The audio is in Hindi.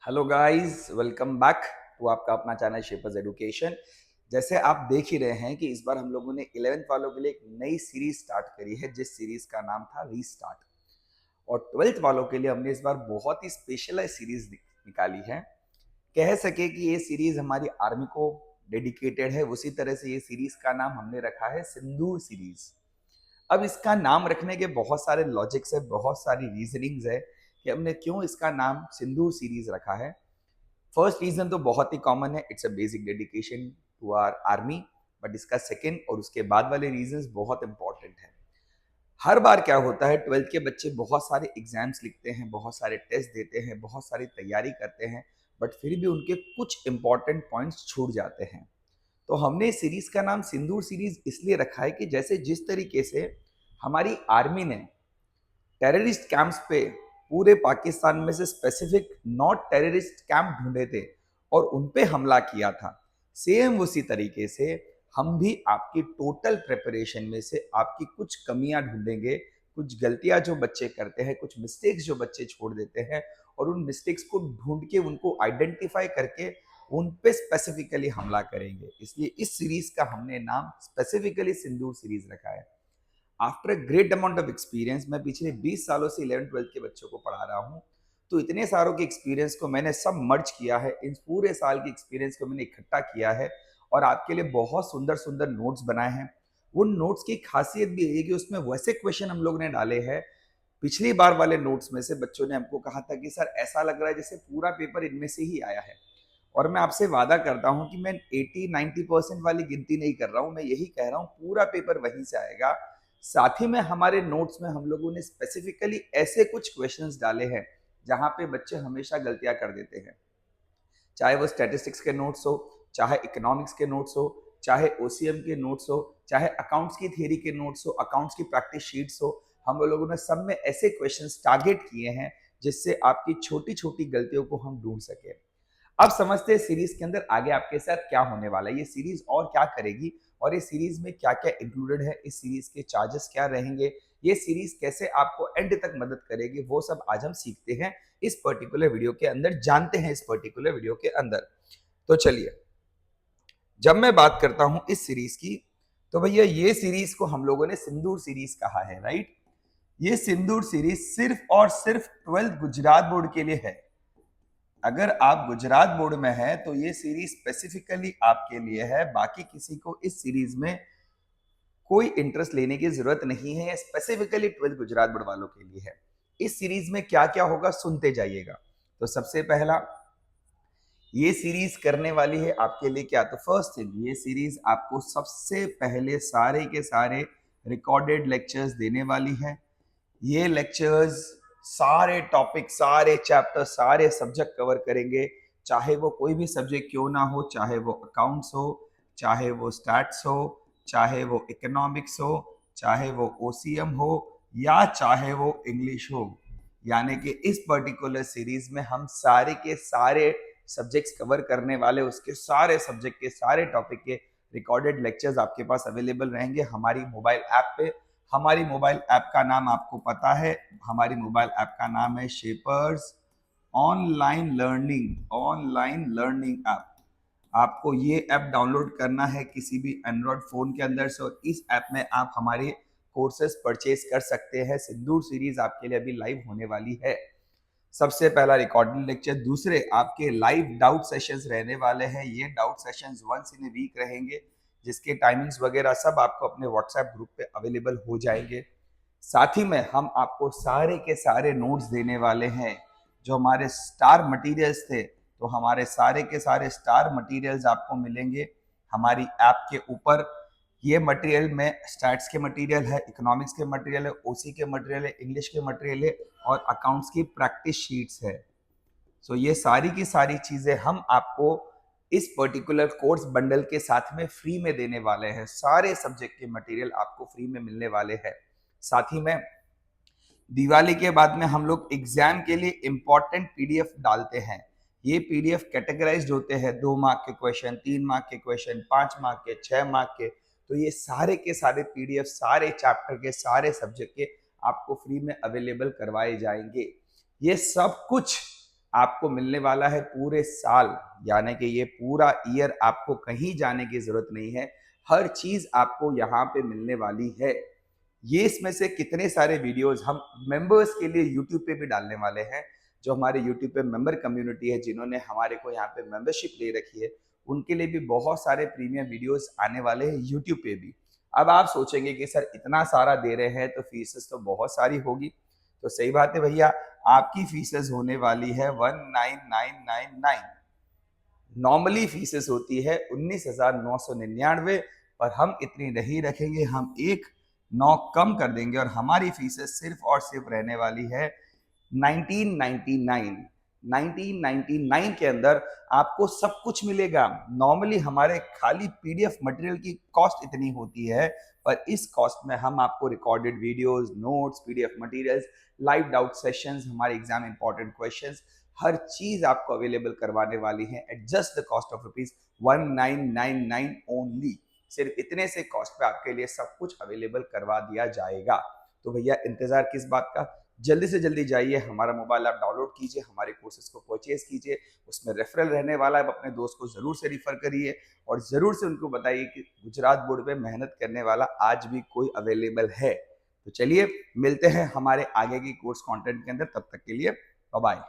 Hello guys, welcome back to आपका अपना चैनल शेपर्स एजुकेशन। जैसे आप देख ही रहे हैं कि इस बार हम लोगों ने 11th वालों के लिए एक नई सीरीज स्टार्ट करी है, जिस सीरीज का नाम था रीस्टार्ट। और 12th वालों के लिए हमने इस बार बहुत ही स्पेशलाइज सीरीज निकाली है। कह सके कि ये सीरीज हमारी आर्मी को डेडिकेटेड है। उसी तरह से ये सीरीज का नाम हमने रखा है सिंदूर सीरीज। अब इसका नाम रखने के बहुत सारे लॉजिक्स है, बहुत सारी रीजनिंग्स है कि हमने क्यों इसका नाम सिंदूर सीरीज रखा है। फर्स्ट रीजन तो बहुत ही कॉमन है, it's a basic dedication to our army. But इसका सेकंड और उसके बाद वाले रीजंस बहुत इंपॉर्टेंट है। हर बार क्या होता है, 12th के बच्चे बहुत सारे एग्जाम्स लिखते हैं, बहुत सारे टेस्ट देते हैं, बहुत सारी तैयारी करते हैं, बट फिर भी उनके कुछ इंपॉर्टेंट पॉइंट्स छूट जाते हैं। तो हमने इस सीरीज का नाम सिंदूर सीरीज इसलिए रखा है कि जैसे जिस तरीके से हमारी आर्मी ने टेररिस्ट कैंप्स पे पूरे पाकिस्तान में से स्पेसिफिक नॉट टेररिस्ट कैंप ढूंढे थे और उन पे हमला किया था, सेम उसी तरीके से हम भी आपकी टोटल प्रिपरेशन में से आपकी कुछ कमियां ढूंढेंगे, कुछ गलतियां जो बच्चे करते हैं, कुछ मिस्टेक्स जो बच्चे छोड़ देते हैं, और उन मिस्टेक्स को ढूंढ के उनको आइडेंटिफाई करके उन पे स्पेसिफिकली हमला करेंगे। इसलिए इस सीरीज का हमने नाम स्पेसिफिकली सिंदूर सीरीज रखा है। After a great amount of experience, मैं पिछले 20 सालों से 11th-12th के बच्चों को पढ़ा रहा हूँ। तो इतने सारों के एक्सपीरियंस को मैंने सब मर्ज किया है, इन पूरे साल के एक्सपीरियंस को मैंने इकट्ठा किया है और आपके लिए बहुत सुंदर सुंदर नोट्स बनाए हैं। उन नोट्स की खासियत भी है कि उसमें वैसे क्वेश्चन हम लोग ने डाले हैं। पिछली बार वाले नोट्स में से बच्चों ने हमको कहा था कि सर ऐसा लग रहा है जैसे पूरा पेपर इनमें से ही आया है। और मैं आपसे वादा करता हूं कि मैं 80-90% वाली गिनती नहीं कर रहा हूं, मैं यही कह रहा हूं पूरा पेपर वहीं से आएगा। साथ ही में हमारे नोट्स में हम लोगों ने स्पेसिफिकली ऐसे कुछ क्वेश्चंस डाले हैं जहां पे बच्चे हमेशा गलतियां कर देते हैं, चाहे वो स्टैटिस्टिक्स के नोट्स हो, चाहे इकोनॉमिक्स के नोट्स हो, चाहे ओसीएम के नोट्स हो, चाहे अकाउंट्स की थ्योरी के नोट्स हो, अकाउंट्स की प्रैक्टिस शीट्स हो। हम लोगों ने सब में ऐसे क्वेश्चंस टारगेट किए हैं जिससे आपकी छोटी छोटी गलतियों को हम ढूंढ सके। अब समझते हैं सीरीज के अंदर आगे आपके साथ क्या होने वाला है, ये सीरीज और क्या करेगी और ये सीरीज में क्या क्या इंक्लूडेड है, इस सीरीज के चार्जेस क्या रहेंगे, ये सीरीज कैसे आपको एंड तक मदद करेगी, वो सब आज हम सीखते हैं इस पर्टिकुलर वीडियो के अंदर, जानते हैं इस पर्टिकुलर वीडियो के अंदर। तो चलिए, जब मैं बात करता हूं इस सीरीज की, तो भैया ये सीरीज को हम लोगों ने सिंदूर सीरीज कहा है, राइट। ये सिंदूर सीरीज सिर्फ और सिर्फ 12th गुजरात बोर्ड के लिए है। अगर आप गुजरात बोर्ड में हैं तो ये सीरीज स्पेसिफिकली आपके लिए है, बाकी किसी को इस सीरीज में कोई इंटरेस्ट लेने की जरूरत नहीं है, स्पेसिफिकली 12th गुजरात बोर्ड वालों के लिए है। इस सीरीज में क्या क्या होगा सुनते जाइएगा। तो सबसे पहला, ये सीरीज करने वाली है आपके लिए क्या, तो फर्स्ट थिंग, ये सीरीज आपको सबसे पहले सारे के सारे रिकॉर्डेड लेक्चर्स देने वाली है। ये लेक्चर्स सारे टॉपिक, सारे चैप्टर, सारे सब्जेक्ट कवर करेंगे, चाहे वो कोई भी सब्जेक्ट क्यों ना हो, चाहे वो अकाउंट्स हो, चाहे वो स्टैट्स हो, चाहे वो इकोनॉमिक्स हो, चाहे वो ओसीएम हो, या चाहे वो इंग्लिश हो। यानी कि इस पर्टिकुलर सीरीज में हम सारे के सारे सब्जेक्ट्स कवर करने वाले, उसके सारे सब्जेक्ट के सारे टॉपिक के रिकॉर्डेड लेक्चर्स आपके पास अवेलेबल रहेंगे हमारी मोबाइल ऐप पे। हमारी मोबाइल ऐप का नाम आपको पता है, हमारी मोबाइल ऐप का नाम है शेपर्स ऑनलाइन लर्निंग ऐप। आपको ये ऐप डाउनलोड करना है किसी भी एंड्रॉयड फोन के अंदर से, और इस ऐप में आप हमारे कोर्सेज परचेज कर सकते हैं। सिंदूर सीरीज आपके लिए अभी लाइव होने वाली है। सबसे पहला रिकॉर्डिंग लेक्चर, दूसरे आपके लाइव डाउट सेशंस रहने वाले हैं। ये doubt sessions once in a week रहेंगे, जिसके टाइमिंग्स वगैरह सब आपको अपने व्हाट्सएप ग्रुप पे अवेलेबल हो जाएंगे। साथ ही में हम आपको सारे के सारे नोट्स देने वाले हैं। जो हमारे स्टार मटेरियल्स थे, तो हमारे सारे के सारे स्टार मटेरियल्स आपको मिलेंगे हमारी ऐप के ऊपर। ये मटेरियल में स्टैट्स के मटेरियल है, इकोनॉमिक्स के मटेरियल है, ओसी के मटेरियल है, इंग्लिश के मटेरियल है, और अकाउंट्स की प्रैक्टिस शीट्स है। सो ये सारी की सारी चीजें हम आपको इस पर्टिकुलर कोर्स बंडल के साथ में फ्री में देने वाले हैं। सारे सब्जेक्ट के मटेरियल आपको फ्री में मिलने वाले हैं। साथ ही में दिवाली के बाद में हम लोग एग्जाम के लिए इंपॉर्टेंट पीडीएफ डालते हैं। ये पीडीएफ कैटेगराइज्ड होते हैं, 2 मार्क के क्वेश्चन, 3 मार्क के क्वेश्चन, 5 मार्क के, 6 मार्क के। तो ये सारे के सारे पीडीएफ सारे चैप्टर के, सारे सब्जेक्ट के आपको फ्री में अवेलेबल करवाए जाएंगे। ये सब कुछ आपको मिलने वाला है पूरे साल, यानी कि ये पूरा ईयर आपको कहीं जाने की ज़रूरत नहीं है, हर चीज़ आपको यहाँ पे मिलने वाली है। ये इसमें से कितने सारे वीडियोज़ हम मेंबर्स के लिए यूट्यूब पे भी डालने वाले हैं, जो हमारे यूट्यूब पे मेंबर कम्युनिटी है, जिन्होंने हमारे को यहाँ पे मेंबरशिप ले रखी है, उनके लिए भी बहुत सारे प्रीमियम वीडियोज़ आने वाले हैं यूट्यूब पे भी। अब आप सोचेंगे कि सर इतना सारा दे रहे हैं तो फीसेस तो बहुत सारी होगी, तो सही बात है भैया, आपकी फीसेस होने वाली है 19,999। नॉर्मली फीसेस होती है 19,999, पर हम इतनी नहीं रखेंगे, हम एक 9 कम कर देंगे और हमारी फीसेस सिर्फ और सिर्फ रहने वाली है 1999। 1999 के अंदर आपको सब कुछ मिलेगा। नॉर्मली हमारे खाली पीडीएफ मटेरियल की कॉस्ट इतनी होती है, पर इस कॉस्ट में हम आपको recorded videos, notes, PDF materials, live doubt sessions, हमारे एग्जाम इंपॉर्टेंट क्वेश्चंस, हर चीज आपको अवेलेबल करवाने वाली है at just the cost of ₹1999 only. सिर्फ इतने से कॉस्ट पे आपके लिए सब कुछ अवेलेबल करवा दिया जाएगा। तो भैया इंतजार किस बात का, जल्दी से जल्दी जाइए, हमारा मोबाइल ऐप डाउनलोड कीजिए, हमारे कोर्सेज को परचेज कीजिए, उसमें रेफरल रहने वाला है, अपने दोस्त को जरूर से रिफर करिए और जरूर से उनको बताइए कि गुजरात बोर्ड पे मेहनत करने वाला आज भी कोई अवेलेबल है। तो चलिए मिलते हैं हमारे आगे की कोर्स कंटेंट के अंदर, तब तक के लिए बाय बाय।